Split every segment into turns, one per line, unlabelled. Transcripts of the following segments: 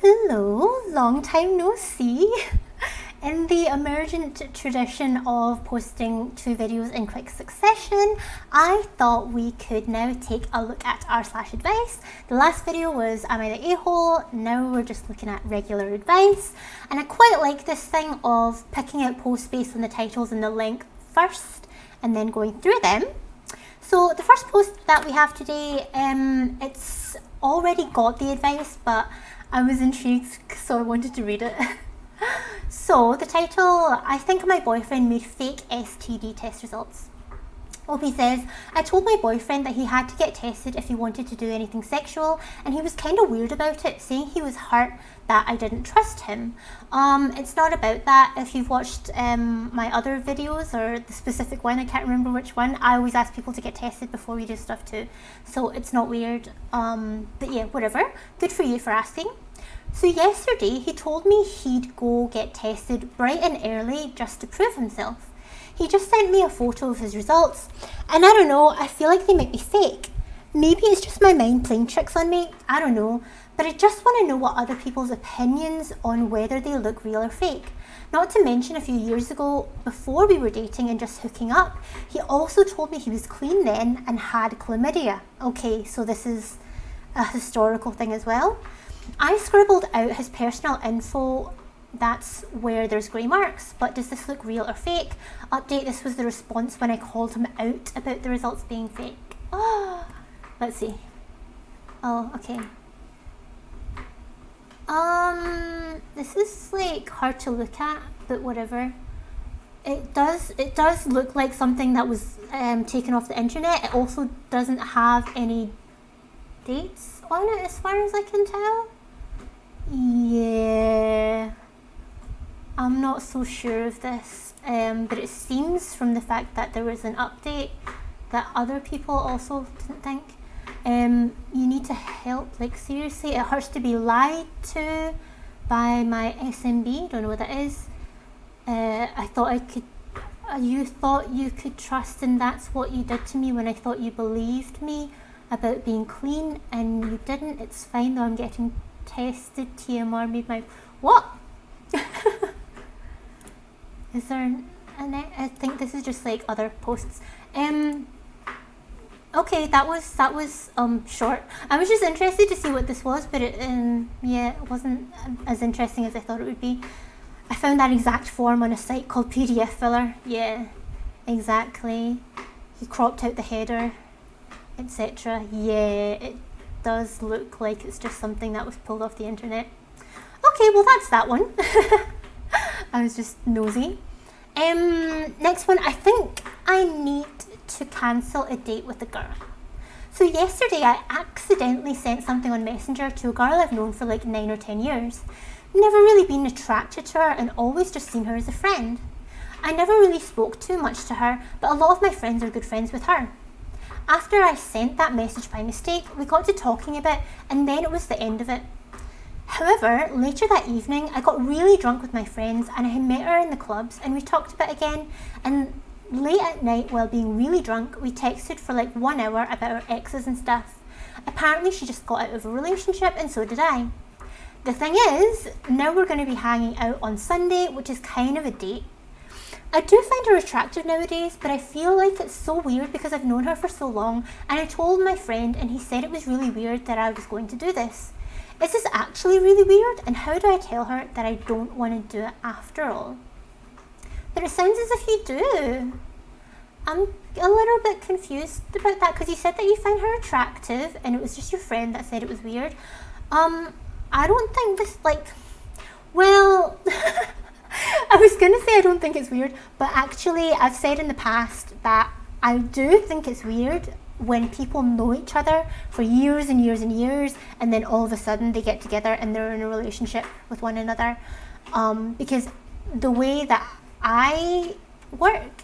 Hello, long time no see. In the emergent tradition of posting two videos in quick succession, I thought we could now take a look at r/advice. The last video was Am I the A-hole? Now we're just looking at regular advice. And I quite like this thing of picking out posts based on the titles and the length first and then going through them. So the first post that we have today, it's already got the advice, but I was intrigued, so I wanted to read it. So the title, I think my boyfriend made fake STD test results. Opie says, I told my boyfriend that he had to get tested if he wanted to do anything sexual, and he was kind of weird about it, saying he was hurt that I didn't trust him. It's not about that. If you've watched my other videos, or the specific one, I can't remember which one, I always ask people to get tested before we do stuff too. So it's not weird. But yeah, whatever. Good for you for asking. So yesterday, he told me he'd go get tested bright and early just to prove himself. He just sent me a photo of his results, and I don't know, I feel like they might be fake. Maybe it's just my mind playing tricks on me, I don't know, but I just want to know what other people's opinions on whether they look real or fake. Not to mention a few years ago, before we were dating and just hooking up, he also told me he was clean then and had chlamydia. Okay, so this is a historical thing as well. I scribbled out his personal info. That's where there's grey marks, but does this look real or fake? Update, this was the response when I called him out about the results being fake. Oh, let's see. Oh, okay. This is like hard to look at, but whatever. It does look like something that was taken off the internet. It also doesn't have any dates on it as far as I can tell. Yeah, I'm not so sure of this, but it seems from the fact that there was an update that other people also didn't think. You need to help, like seriously, it hurts to be lied to by my SMB, don't know what that is. I thought I could, you thought you could trust, and that's what you did to me when I thought you believed me about being clean, and you didn't. It's fine though, I'm getting tested. TMR made my what? Is there I think this is just like other posts. Okay, that was short. I was just interested to see what this was, but it it wasn't as interesting as I thought it would be. I found that exact form on a site called PDF Filler. Yeah, exactly. He cropped out the header, etc. Yeah, it does look like it's just something that was pulled off the internet. Okay, well that's that one. I was just nosy. Next one, I think I need to cancel a date with a girl. So yesterday I accidentally sent something on Messenger to a girl I've known for like 9 or 10 years. Never really been attracted to her and always just seen her as a friend. I never really spoke too much to her, but a lot of my friends are good friends with her. After I sent that message by mistake, we got to talking a bit, and then it was the end of it. However, later that evening, I got really drunk with my friends, and I had met her in the clubs, and we talked a bit again, and late at night, while being really drunk, we texted for like 1 hour about our exes and stuff. Apparently she just got out of a relationship, and so did I. The thing is, now we're going to be hanging out on Sunday, which is kind of a date. I do find her attractive nowadays, but I feel like it's so weird because I've known her for so long, and I told my friend and he said it was really weird that I was going to do this. Is this actually really weird, and how do I tell her that I don't want to do it after all? But it sounds as if you do. I'm a little bit confused about that because you said that you find her attractive and it was just your friend that said it was weird. I don't think this, like, well, I was going to say I don't think it's weird, but actually I've said in the past that I do think it's weird when people know each other for years and years and years, and then all of a sudden they get together and they're in a relationship with one another. Because the way that I work,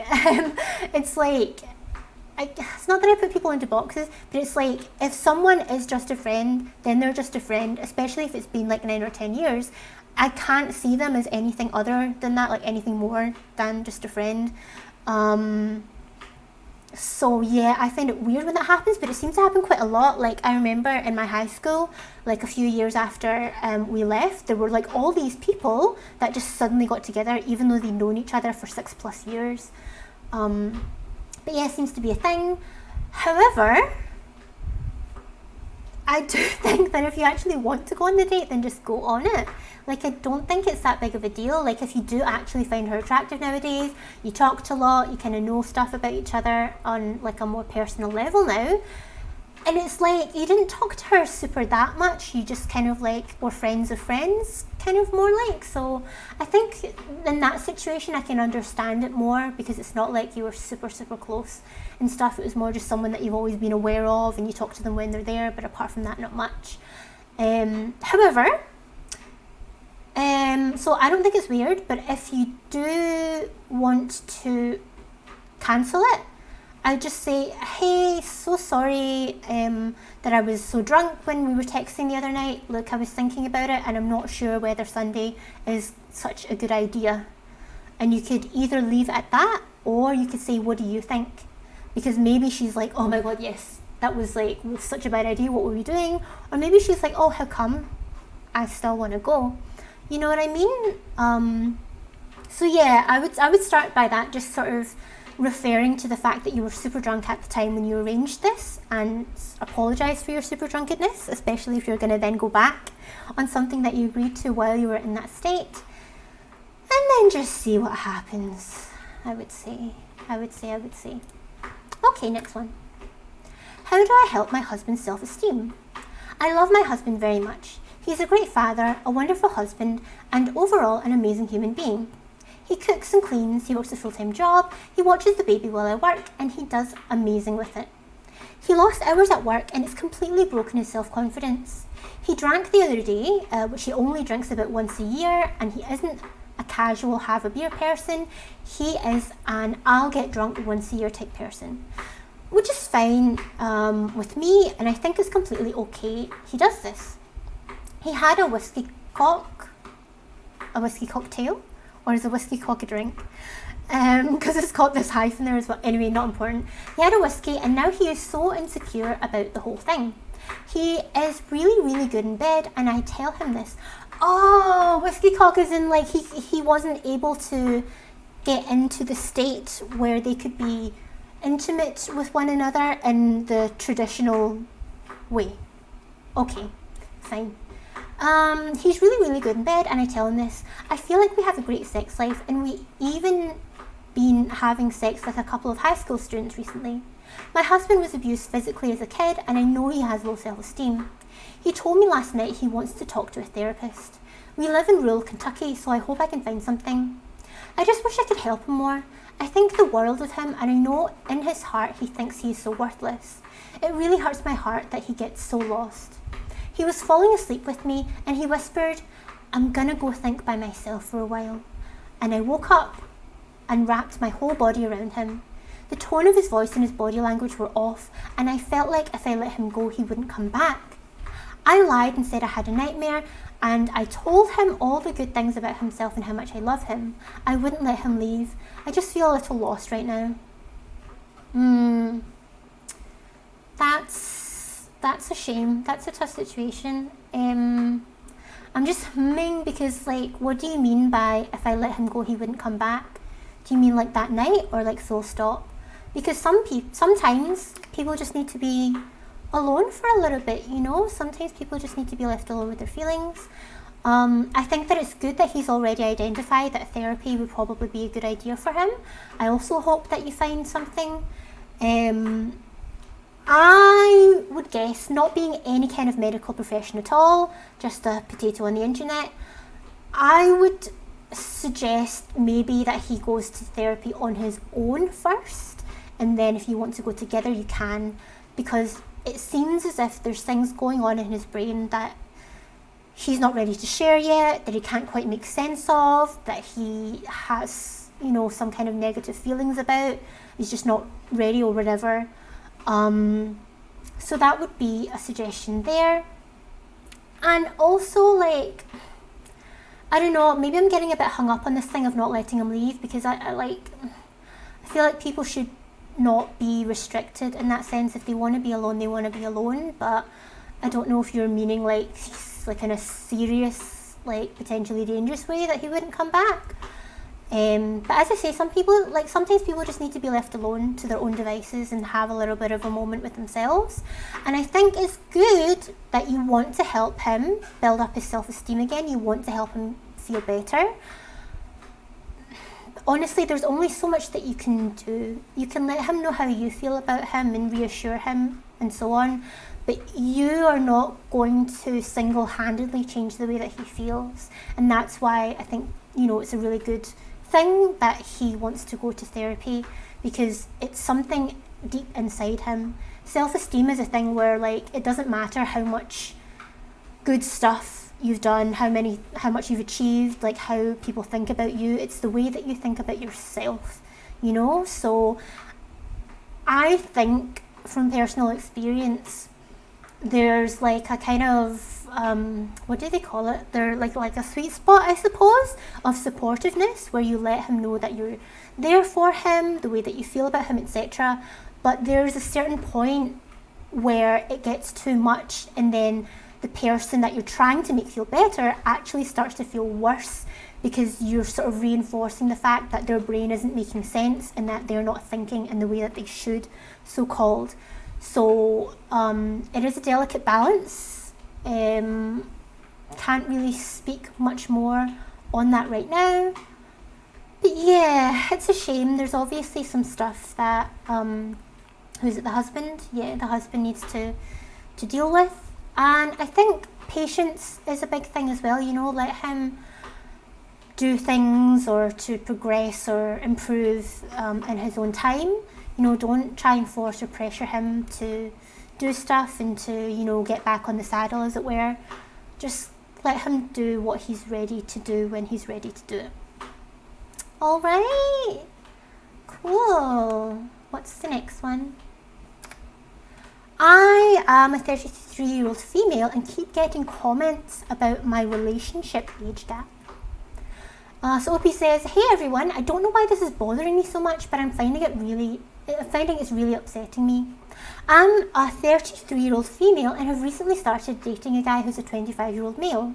it's like, it's not that I put people into boxes, but it's like if someone is just a friend, then they're just a friend, especially if it's been like 9 or 10 years. I can't see them as anything other than that, like anything more than just a friend. So yeah, I find it weird when that happens, but it seems to happen quite a lot. Like I remember in my high school, like a few years after we left, there were like all these people that just suddenly got together, even though they'd known each other for 6+ years. But yeah, it seems to be a thing. However, I do think that if you actually want to go on the date, then just go on it. Like, I don't think it's that big of a deal. Like, if you do actually find her attractive nowadays, you talked a lot, you kind of know stuff about each other on like a more personal level now. And it's like, you didn't talk to her super that much. You just kind of like were friends of friends, kind of more like. So I think in that situation, I can understand it more because it's not like you were super, super close and stuff. It was more just someone that you've always been aware of and you talk to them when they're there. But apart from that, not much. However, so I don't think it's weird. But if you do want to cancel it, I just say, hey, so sorry that I was so drunk when we were texting the other night. Look, I was thinking about it and I'm not sure whether Sunday is such a good idea. And you could either leave it at that or you could say, what do you think? Because maybe she's like, oh my God, yes, that was like such a bad idea. What were we doing? Or maybe she's like, oh, how come? I still want to go. You know what I mean? So yeah, I would start by that, just sort of referring to the fact that you were super drunk at the time when you arranged this and apologise for your super drunkenness, especially if you're going to then go back on something that you agreed to while you were in that state. And then just see what happens, I would say. Okay, next one. How do I help my husband's self-esteem? I love my husband very much. He's a great father, a wonderful husband, and overall an amazing human being. He cooks and cleans, he works a full-time job, he watches the baby while I work, and he does amazing with it. He lost hours at work and it's completely broken his self-confidence. He drank the other day, which he only drinks about once a year, and he isn't a casual have a beer person. He is an I'll get drunk once a year type person, which is fine with me, and I think it's completely okay. He does this. He had a whiskey cocktail. Or is a whiskey cock a drink? Because it's got this hyphen there as well. Anyway, not important. He had a whiskey and now he is so insecure about the whole thing. He is really, really good in bed and I tell him this. Oh, whiskey cock is in like he wasn't able to get into the state where they could be intimate with one another in the traditional way. Okay, fine. He's really, really good in bed and I tell him this. I feel like we have a great sex life and we even been having sex with a couple of high school students recently. My husband was abused physically as a kid and I know he has low self-esteem. He told me last night he wants to talk to a therapist. We live in rural Kentucky, so I hope I can find something. I just wish I could help him more. I think the world of him and I know in his heart he thinks he is so worthless. It really hurts my heart that he gets so lost. He was falling asleep with me and he whispered, I'm gonna go think by myself for a while. And I woke up and wrapped my whole body around him. The tone of his voice and his body language were off and I felt like if I let him go he wouldn't come back. I lied and said I had a nightmare and I told him all the good things about himself and how much I love him. I wouldn't let him leave. I just feel a little lost right now. That's a shame. That's a tough situation. I'm just humming because like, what do you mean by if I let him go he wouldn't come back? Do you mean like that night or like full stop? Because sometimes people just need to be alone for a little bit, you know? Sometimes people just need to be left alone with their feelings. I think that it's good that he's already identified that therapy would probably be a good idea for him. I also hope that you find something. I would guess, not being any kind of medical profession at all, just a potato on the internet, I would suggest maybe that he goes to therapy on his own first, and then if you want to go together you can, because it seems as if there's things going on in his brain that he's not ready to share yet, that he can't quite make sense of, that he has, you know, some kind of negative feelings about, he's just not ready or whatever. So that would be a suggestion there. And also, like, I don't know, maybe I'm getting a bit hung up on this thing of not letting him leave, because I feel like people should not be restricted in that sense. If they want to be alone, they want to be alone. But I don't know if you're meaning like in a serious, like potentially dangerous way that he wouldn't come back. But as I say, some people, like sometimes people just need to be left alone to their own devices and have a little bit of a moment with themselves. And I think it's good that you want to help him build up his self-esteem again. You want to help him feel better. Honestly, there's only so much that you can do. You can let him know how you feel about him and reassure him and so on. But you are not going to single-handedly change the way that he feels. And that's why I think, it's a really good thing that he wants to go to therapy, because it's something deep inside him. Self-esteem is a thing where, like, it doesn't matter how much good stuff you've done, how much you've achieved, like how people think about you. It's the way that you think about yourself, So I think from personal experience, there's like a kind of what do they call it? They're like a sweet spot, I suppose, of supportiveness, where you let him know that you're there for him, the way that you feel about him, etc. But there's a certain point where it gets too much, and then the person that you're trying to make feel better actually starts to feel worse, because you're sort of reinforcing the fact that their brain isn't making sense and that they're not thinking in the way that they should, so-called. So it is a delicate balance. Can't really speak much more on that right now. But yeah, it's a shame. There's obviously some stuff that, who's it, the husband? Yeah, the husband needs to deal with. And I think patience is a big thing as well, let him do things or to progress or improve in his own time. Don't try and force or pressure him to do stuff and to, get back on the saddle, as it were. Just let him do what he's ready to do when he's ready to do it. All right. Cool. What's the next one? I am a 33-year-old female and keep getting comments about my relationship age gap. So Opie says, "Hey everyone, I don't know why this is bothering me so much, but I'm finding it's really upsetting me. I'm a 33-year-old female and have recently started dating a guy who's a 25-year-old male.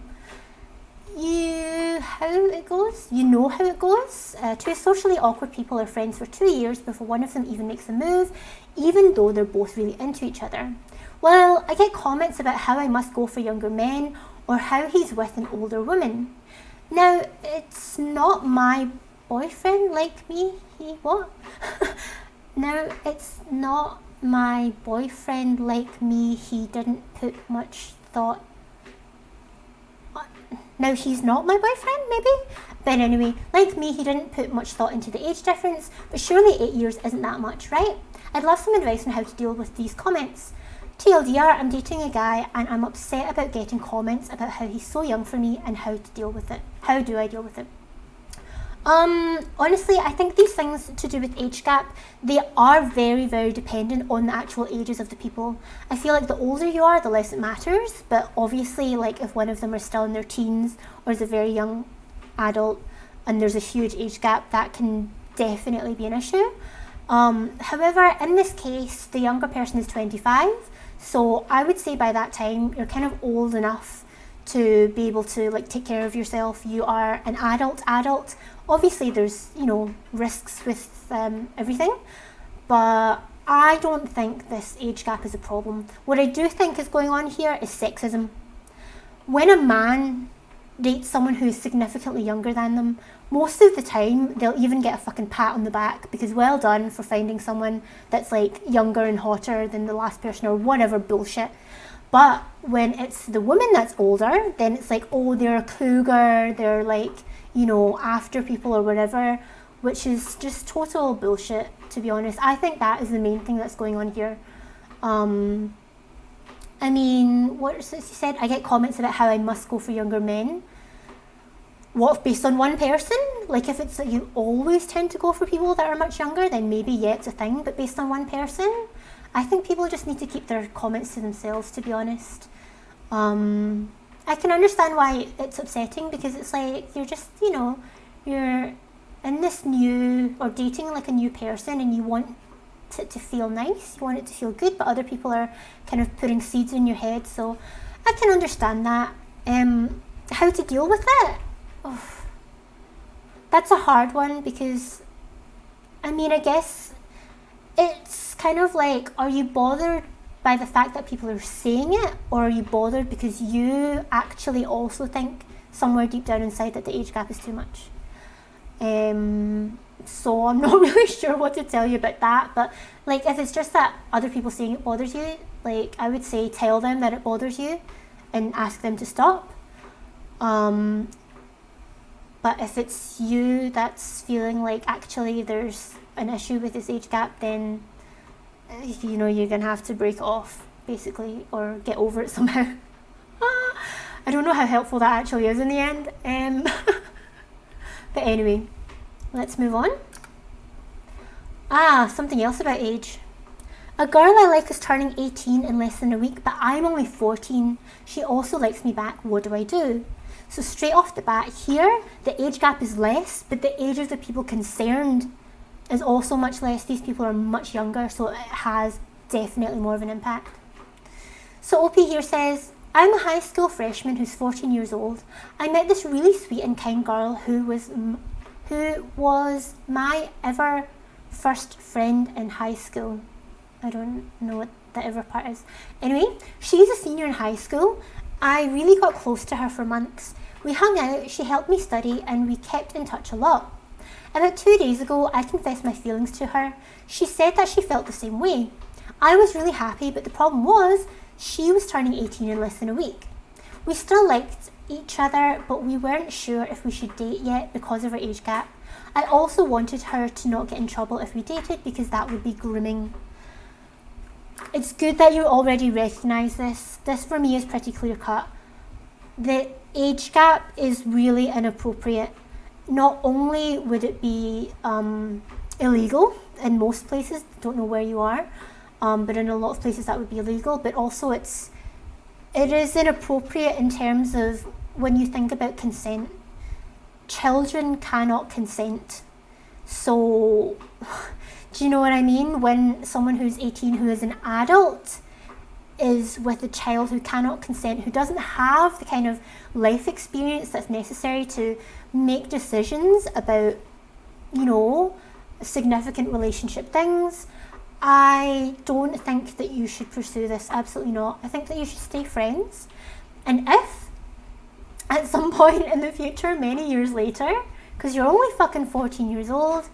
You know how it goes. Two socially awkward people are friends for 2 years before one of them even makes a move, even though they're both really into each other. Well, I get comments about how I must go for younger men or how he's with an older woman. Now, it's not my boyfriend like me. No, it's not my boyfriend like me. He didn't put much thought. Now, he's not my boyfriend, maybe? But anyway, like me, he didn't put much thought into the age difference, but surely 8 years isn't that much, right? I'd love some advice on how to deal with these comments. TLDR, I'm dating a guy and I'm upset about getting comments about how he's so young for me and how to deal with it. How do I deal with it? Honestly, I think these things to do with age gap, they are very, very dependent on the actual ages of the people. I feel like the older you are, the less it matters, but obviously, like if one of them are still in their teens or is a very young adult and there's a huge age gap, that can definitely be an issue. However, in this case, the younger person is 25, so I would say by that time, you're kind of old enough to be able to like take care of yourself. You are an adult. Obviously there's, risks with everything, but I don't think this age gap is a problem. What I do think is going on here is sexism. When a man dates someone who's significantly younger than them, most of the time they'll even get a fucking pat on the back because well done for finding someone that's like younger and hotter than the last person or whatever bullshit. But when it's the woman that's older, then it's like, oh, they're a cougar, they're like, after people or whatever, which is just total bullshit, to be honest. I think that is the main thing that's going on here. I mean, what she said, I get comments about how I must go for younger men. What, based on one person? Like if it's that you always tend to go for people that are much younger, then maybe yeah, it's a thing, but based on one person, I think people just need to keep their comments to themselves, to be honest. I can understand why it's upsetting because it's like you're just, you're in this new, or dating like a new person and you want it to feel nice, you want it to feel good, but other people are kind of putting seeds in your head. So I can understand that. How to deal with it? Oh, that's a hard one, because I mean, I guess it's kind of like, are you bothered by the fact that people are saying it, or are you bothered because you actually also think somewhere deep down inside that the age gap is too much? So I'm not really sure what to tell you about that, but like, if it's just that other people saying it bothers you, like, I would say tell them that it bothers you and ask them to stop. But if it's you that's feeling like actually there's an issue with this age gap, then you know, you're gonna have to break it off, basically, or get over it somehow. I don't know how helpful that actually is in the end. But anyway, let's move on. Something else about age. A girl I like is turning 18 in less than a week, but I'm only 14. She also likes me back. What do I do? So straight off the bat here, the age gap is less, but the age of the people concerned is also much less. These people are much younger, so it has definitely more of an impact. So OP here says, I'm a high school freshman who's 14 years old. I met this really sweet and kind girl who was my ever first friend in high school. I don't know what the ever part is. Anyway, she's a senior in high school. I really got close to her for months. We hung out, she helped me study, and we kept in touch a lot. About 2 days ago, I confessed my feelings to her. She said that she felt the same way. I was really happy, but the problem was, she was turning 18 in less than a week. We still liked each other, but we weren't sure if we should date yet because of our age gap. I also wanted her to not get in trouble if we dated, because that would be grooming. It's good that you already recognise this. This for me is pretty clear cut. The age gap is really inappropriate. Not only would it be illegal in most places, don't know where you are, but in a lot of places that would be illegal, but also it is inappropriate in terms of when you think about consent. Children cannot consent. So, do you know what I mean? When someone who's 18, who is an adult, is with a child who cannot consent, who doesn't have the kind of life experience that's necessary to make decisions about, you know, significant relationship things, I don't think that you should pursue this. Absolutely not. I think that you should stay friends. And if at some point in the future, many years later, because you're only fucking 14 years old,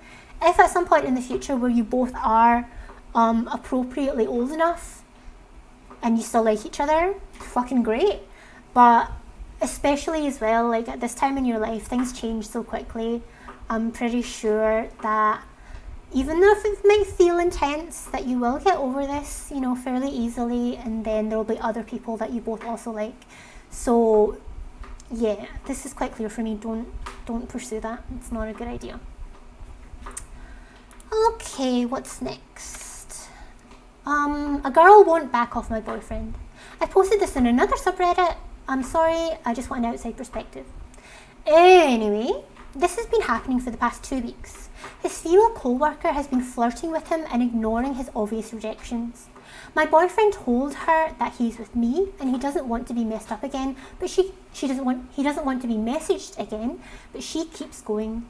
if at some point in the future where you both are appropriately old enough and you still like each other, fucking great. But especially as well, like at this time in your life, things change so quickly. I'm pretty sure that even though if it might feel intense, that you will get over this, you know, fairly easily, and then there will be other people that you both also like. So yeah, this is quite clear for me. Don't pursue that. It's not a good idea. Okay, what's next? A girl won't back off my boyfriend. I posted this in another subreddit. I'm sorry, I just want an outside perspective. Anyway, this has been happening for the past 2 weeks. His female co-worker has been flirting with him and ignoring his obvious rejections. My boyfriend told her that he's with me and he doesn't want to be messed up again, but he doesn't want to be messaged again, but she keeps going.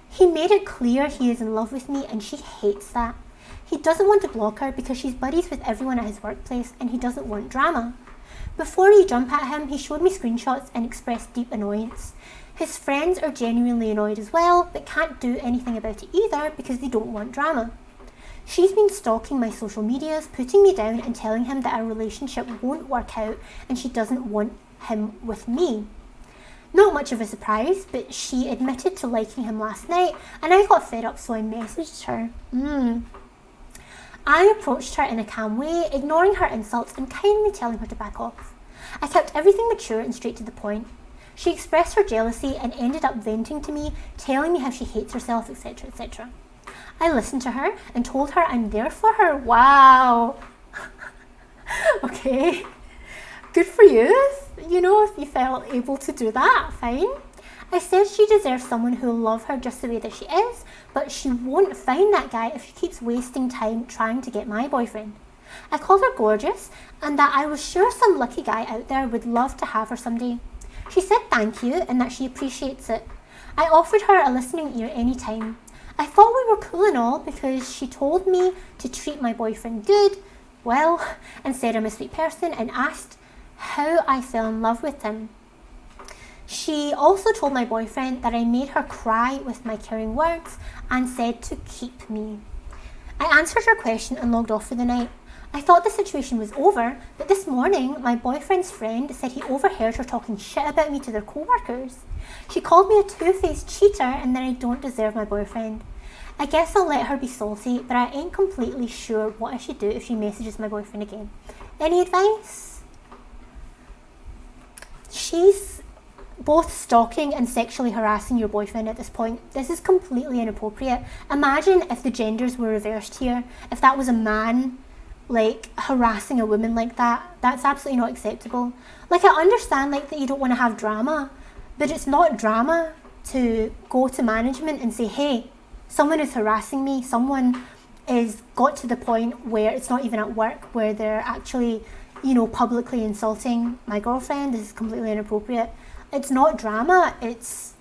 He made it clear he is in love with me and she hates that. He doesn't want to block her because she's buddies with everyone at his workplace and he doesn't want drama. Before you jump at him, he showed me screenshots and expressed deep annoyance. His friends are genuinely annoyed as well, but can't do anything about it either because they don't want drama. She's been stalking my social medias, putting me down and telling him that our relationship won't work out and she doesn't want him with me. Not much of a surprise, but she admitted to liking him last night and I got fed up, so I messaged her. I approached her in a calm way, ignoring her insults and kindly telling her to back off. I kept everything mature and straight to the point. She expressed her jealousy and ended up venting to me, telling me how she hates herself, etc, etc. I listened to her and told her I'm there for her. Wow. Okay. Good for you. You know, if you felt able to do that, fine. I said she deserves someone who'll love her just the way that she is, but she won't find that guy if she keeps wasting time trying to get my boyfriend. I called her gorgeous and that I was sure some lucky guy out there would love to have her someday. She said thank you and that she appreciates it. I offered her a listening ear anytime. I thought we were cool and all because she told me to treat my boyfriend good, well, and said I'm a sweet person and asked how I fell in love with him. She also told my boyfriend that I made her cry with my caring words and said to keep me. I answered her question and logged off for the night. I thought the situation was over, but this morning my boyfriend's friend said he overheard her talking shit about me to their co-workers. She called me a two-faced cheater and that I don't deserve my boyfriend. I guess I'll let her be salty, but I ain't completely sure what I should do if she messages my boyfriend again. Any advice? She's both stalking and sexually harassing your boyfriend at this point. This is completely inappropriate. Imagine if the genders were reversed here. If that was a man harassing a woman like that, that's absolutely not acceptable. I understand that you don't want to have drama, but it's not drama to go to management and say, hey, someone is harassing me, someone is got to the point where it's not even at work, where they're actually, publicly insulting my girlfriend. This is completely inappropriate. It's not drama, it's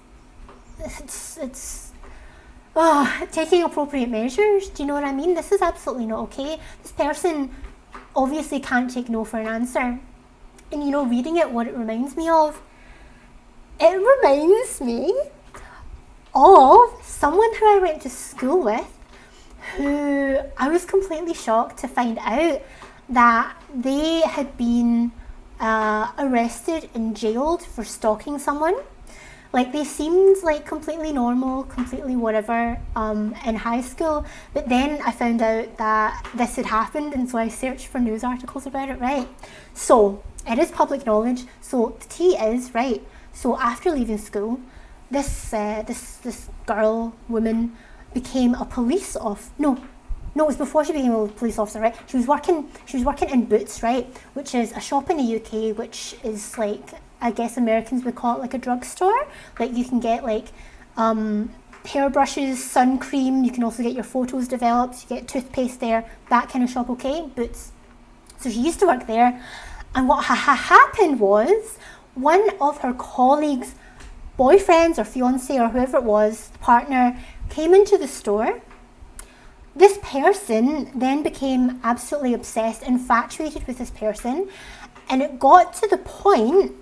taking appropriate measures. Do you know what I mean? This is absolutely not okay. This person obviously can't take no for an answer. And reading it, what it reminds me of, it reminds me of someone who I went to school with, who I was completely shocked to find out that they had been arrested and jailed for stalking someone. They seemed completely normal, completely whatever in high school, but then I found out that this had happened, and so I searched for news articles about it, right? So it is public knowledge. So the tea is, right, so after leaving school, this woman became a police officer. No, it was before she became a police officer, right? She was working in Boots, right, which is a shop in the UK, which is I guess Americans would call it a drugstore. You can get hairbrushes, sun cream. You can also get your photos developed. You get toothpaste there, that kind of shop, okay? Boots. So she used to work there. And what happened was one of her colleagues' boyfriends or fiance or whoever it was, partner, came into the store. This person then became absolutely obsessed, infatuated with this person. And it got to the point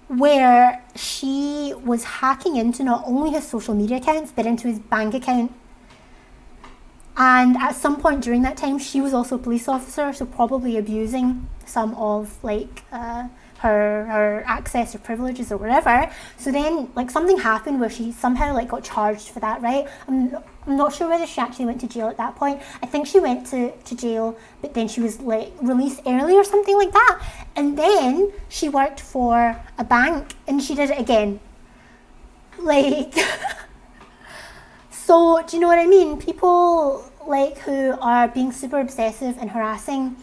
where she was hacking into not only his social media accounts, but into his bank account. And at some point during that time, she was also a police officer, so probably abusing some of her access or privileges or whatever. So then something happened where she somehow got charged for that, right? I'm not sure whether she actually went to jail at that point. I think she went to jail, but then she was released early or something like that. And then she worked for a bank and she did it again. So do you know what I mean? People who are being super obsessive and harassing,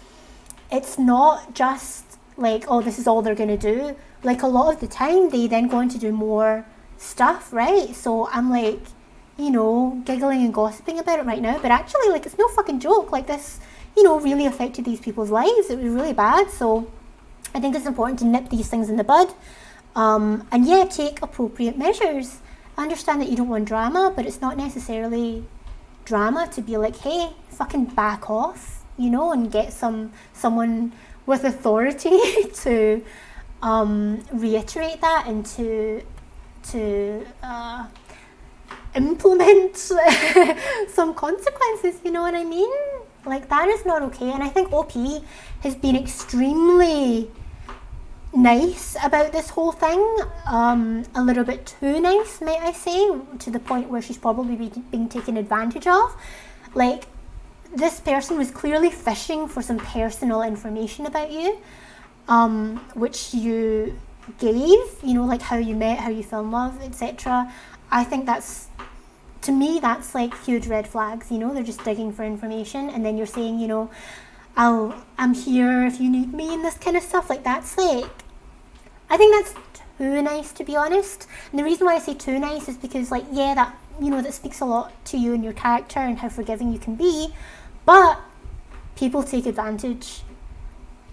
it's not just oh, this is all they're going to do. A lot of the time they then go on to do more stuff, right? So I'm giggling and gossiping about it right now, but actually it's no fucking joke. This really affected these people's lives. It was really bad. So I think it's important to nip these things in the bud, and yeah, take appropriate measures. I understand that you don't want drama, but it's not necessarily drama to be hey, fucking back off, and get someone with authority to reiterate that and to implement some consequences, you know what I mean? That is not okay. And I think OP has been extremely nice about this whole thing, a little bit too nice, might I say, to the point where she's probably being taken advantage of. This person was clearly fishing for some personal information about you, which you gave, how you met, how you fell in love, etc. I think that's huge red flags. They're just digging for information, and then you're saying, I'm here if you need me and this kind of stuff. I think that's too nice, to be honest. And the reason why I say too nice is because, like, yeah, that, you know, that speaks a lot to you and your character and how forgiving you can be, but people take advantage.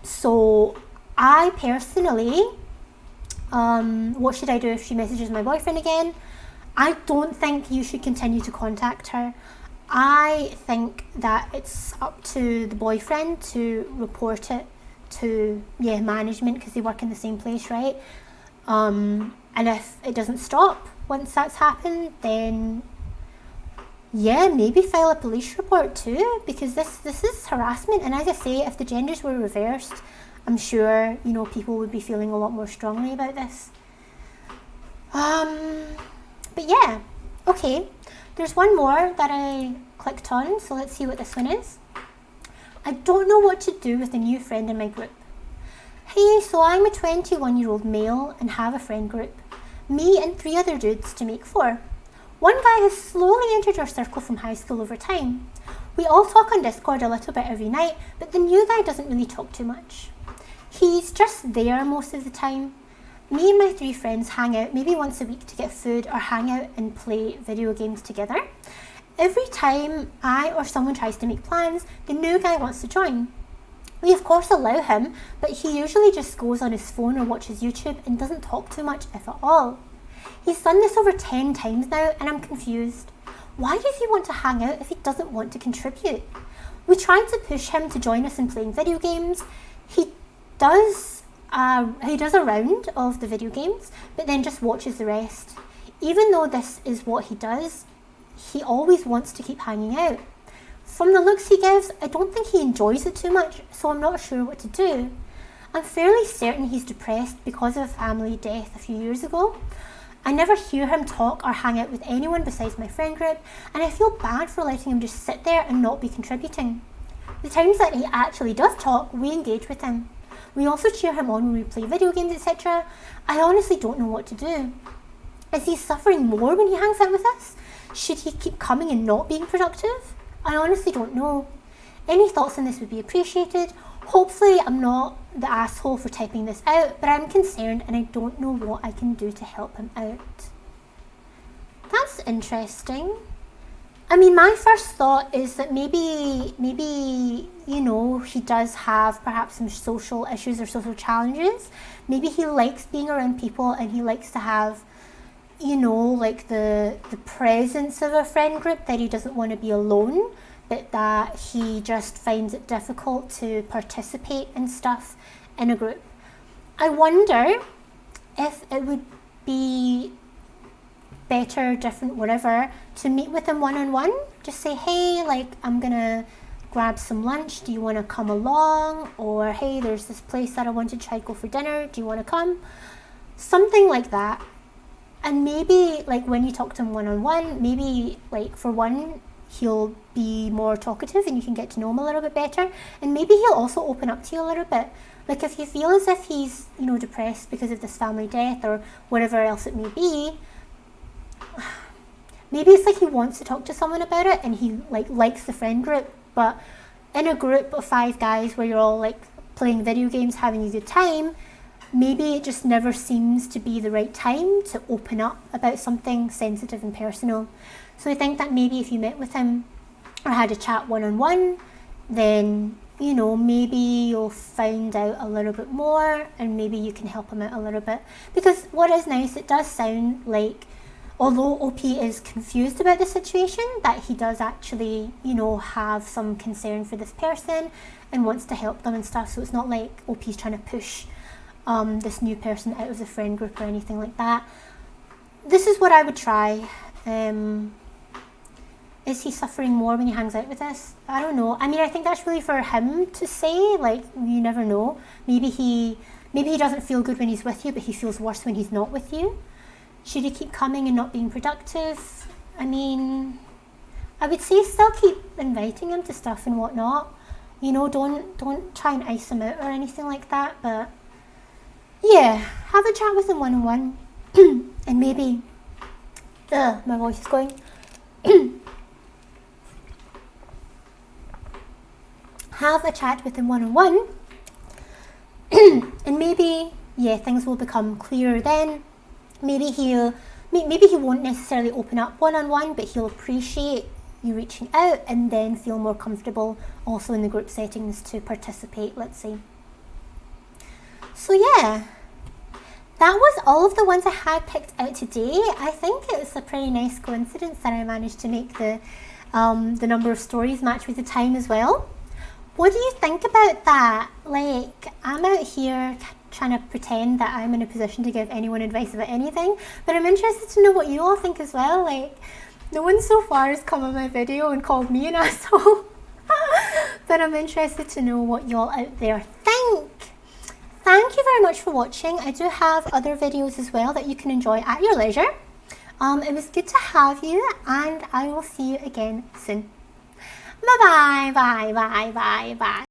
So I personally, what should I do if she messages my boyfriend again? I don't think you should continue to contact her. I think that it's up to the boyfriend to report it to management, because they work in the same place, right? And if it doesn't stop once that's happened, then maybe file a police report too, because this is harassment. And as I say, if the genders were reversed, I'm sure, you know, people would be feeling a lot more strongly about this. But yeah, okay. There's one more that I clicked on, so let's see what this one is. I don't know what to do with a new friend in my group. Hey, so I'm a 21-year-old male and have a friend group. Me and 3 other dudes to make 4. One guy has slowly entered our circle from high school over time. We all talk on Discord a little bit every night, but the new guy doesn't really talk too much. He's just there most of the time. Me and my 3 friends hang out maybe once a week to get food or hang out and play video games together. Every time I or someone tries to make plans, the new guy wants to join. We of course allow him, but he usually just goes on his phone or watches YouTube and doesn't talk too much, if at all. He's done this over 10 times now, and I'm confused. Why does he want to hang out if he doesn't want to contribute? We tried to push him to join us in playing video games. He does a round of the video games, but then just watches the rest. Even though this is what he does, he always wants to keep hanging out. From the looks he gives, I don't think he enjoys it too much, so I'm not sure what to do. I'm fairly certain he's depressed because of a family death a few years ago. I never hear him talk or hang out with anyone besides my friend group, and I feel bad for letting him just sit there and not be contributing. The times that he actually does talk, we engage with him. We also cheer him on when we play video games, etc. I honestly don't know what to do. Is he suffering more when he hangs out with us? Should he keep coming and not being productive? I honestly don't know. Any thoughts on this would be appreciated. Hopefully I'm not the asshole for typing this out, but I'm concerned and I don't know what I can do to help him out. That's interesting. I mean, my first thought is that maybe, you know, he does have perhaps some social issues or social challenges. Maybe he likes being around people and he likes to have, you know, like the presence of a friend group, that he doesn't want to be alone, but that he just finds it difficult to participate in stuff in a group. I wonder if it would be better, different, whatever, to meet with him one-on-one. Just say, hey, like, I'm gonna grab some lunch, do you want to come along? Or, hey, there's this place that I want to try to go for dinner, do you want to come? Something like that. And maybe, like, when you talk to him one-on-one, maybe, like, for one, he'll be more talkative and you can get to know him a little bit better. And maybe he'll also open up to you a little bit. Like, if you feel as if he's, you know, depressed because of this family death or whatever else it may be, maybe it's like he wants to talk to someone about it and he, like, likes the friend group. But in a group of 5 guys where you're all, like, playing video games, having a good time, maybe it just never seems to be the right time to open up about something sensitive and personal. So I think that maybe if you met with him or had a chat one-on-one, then, you know, maybe you'll find out a little bit more and maybe you can help him out a little bit. Because what is nice, it does sound like, although OP is confused about the situation, that he does actually, you know, have some concern for this person and wants to help them and stuff. So it's not like OP's trying to push this new person out of the friend group or anything like that. This is what I would try. Is he suffering more when he hangs out with us? I don't know. I mean, I think that's really for him to say. Like, you never know. Maybe he doesn't feel good when he's with you, but he feels worse when he's not with you. Should he keep coming and not being productive? I mean, I would say still keep inviting him to stuff and whatnot. You know, don't try and ice him out or anything like that. But yeah, have a chat with him one-on-one. And maybe, my voice is going. Have a chat with him one-on-one. And maybe, yeah, things will become clearer then. Maybe he won't necessarily open up one-on-one, but he'll appreciate you reaching out and then feel more comfortable also in the group settings to participate, let's say. So yeah, that was all of the ones I had picked out today. I think it was a pretty nice coincidence that I managed to make the number of stories match with the time as well. What do you think about that? Like, I'm out here trying to pretend that I'm in a position to give anyone advice about anything, but I'm interested to know what you all think as well. Like, no one so far has come on my video and called me an asshole, but I'm interested to know what y'all out there think. Thank you very much for watching. I do have other videos as well that you can enjoy at your leisure. It was good to have you, and I will see you again soon. Bye bye, bye bye, bye bye.